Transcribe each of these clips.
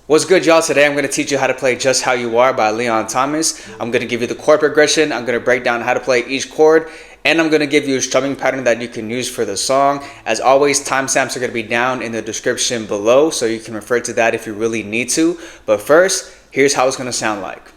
What's good, y'all? Today I'm going to teach you how to play Just How You Are by Leon Thomas. I'm going to give you the chord progression, I'm going to break down how to play each chord, and I'm going to give you a strumming pattern that you can use for the song. As always, timestamps are going to be down in the description below, so you can refer to that if you really need to. But first, here's how it's going to sound like.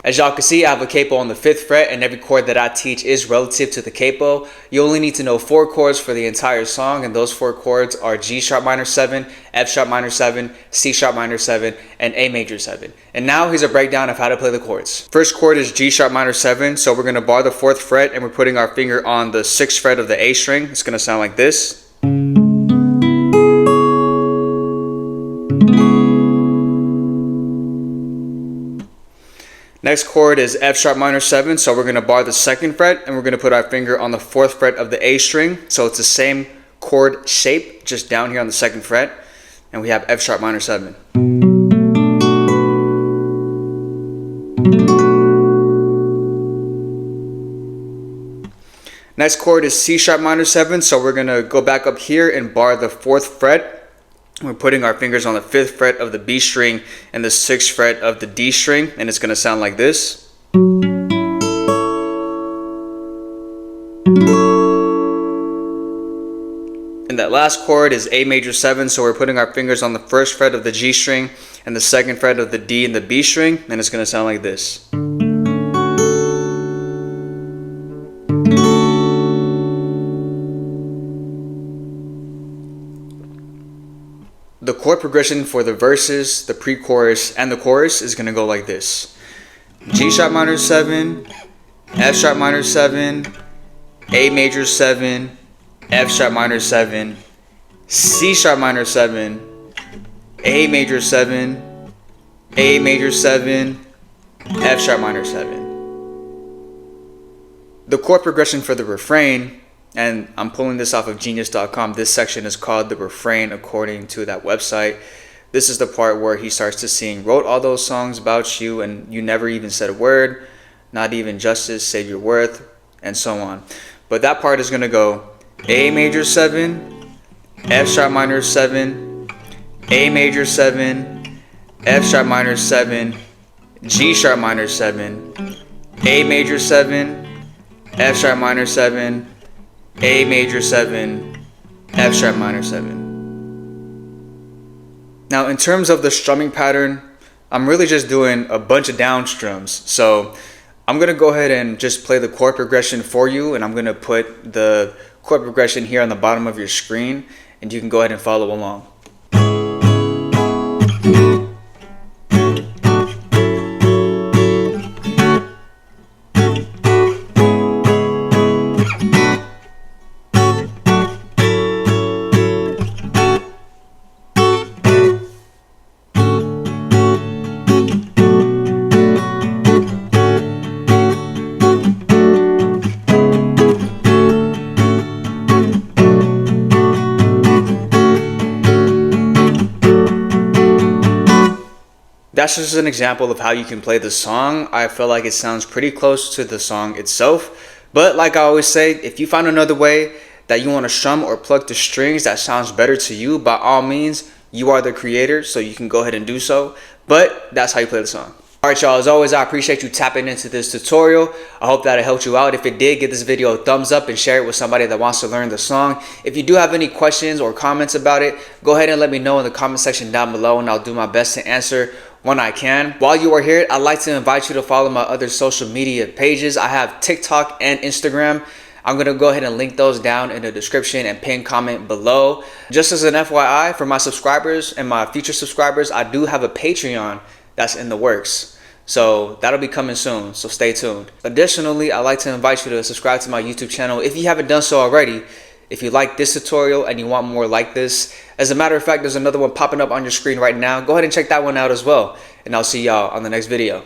As y'all can see, I have a capo on the 5th fret, and every chord that I teach is relative to the capo. You only need to know 4 chords for the entire song, and those 4 chords are G sharp minor 7, F sharp minor 7, C sharp minor 7, and A major 7. And now here's a breakdown of how to play the chords. First chord is G sharp minor 7, so we're going to bar the 4th fret, and we're putting our finger on the 6th fret of the A string. It's going to sound like this. Next chord is F sharp minor 7, so we're going to bar the 2nd fret and we're going to put our finger on the 4th fret of the A string. So it's the same chord shape, just down here on the 2nd fret. And we have F sharp minor 7. Next chord is C sharp minor 7, so we're going to go back up here and bar the 4th fret. We're putting our fingers on the 5th fret of the B string and the 6th fret of the D string, and it's going to sound like this. And that last chord is A major 7, so we're putting our fingers on the 1st fret of the G string and the 2nd fret of the D and the B string, and it's going to sound like this. The chord progression for the verses, the pre-chorus, and the chorus is going to go like this. G sharp minor 7, F sharp minor 7, A major 7, F sharp minor 7, C sharp minor 7, A major 7, A major 7, F sharp minor 7. The chord progression for the refrain, and I'm pulling this off of genius.com. This section is called the refrain according to that website. This is the part where he starts to sing, wrote all those songs about you and you never even said a word, not even justice, save your worth, and so on. But that part is going to go A major 7, F sharp minor 7, A major 7, F sharp minor 7, G sharp minor 7, A major 7, F sharp minor 7, A major 7, F sharp minor 7. Now in terms of the strumming pattern, I'm really just doing a bunch of down strums. So I'm going to go ahead and just play the chord progression for you, and I'm going to put the chord progression here on the bottom of your screen, and you can go ahead and follow along. That's just an example of how you can play the song. I feel like it sounds pretty close to the song itself. But like I always say, if you find another way that you want to strum or pluck the strings that sounds better to you, by all means, you are the creator, so you can go ahead and do so. But that's how you play the song. Alright y'all, as always, I appreciate you tapping into this tutorial. I hope that it helped you out. If it did, give this video a thumbs up and share it with somebody that wants to learn the song. If you do have any questions or comments about it, go ahead and let me know in the comment section down below, and I'll do my best to answer when I can. While you are here, I'd like to invite you to follow my other social media pages. I have TikTok and Instagram. I'm going to go ahead and link those down in the description and pin comment below. Just as an FYI, for my subscribers and my future subscribers, I do have a Patreon that's in the works. So that'll be coming soon, so stay tuned. Additionally, I'd like to invite you to subscribe to my YouTube channel if you haven't done so already. If you like this tutorial and you want more like this, as a matter of fact, there's another one popping up on your screen right now. Go ahead and check that one out as well. And I'll see y'all on the next video.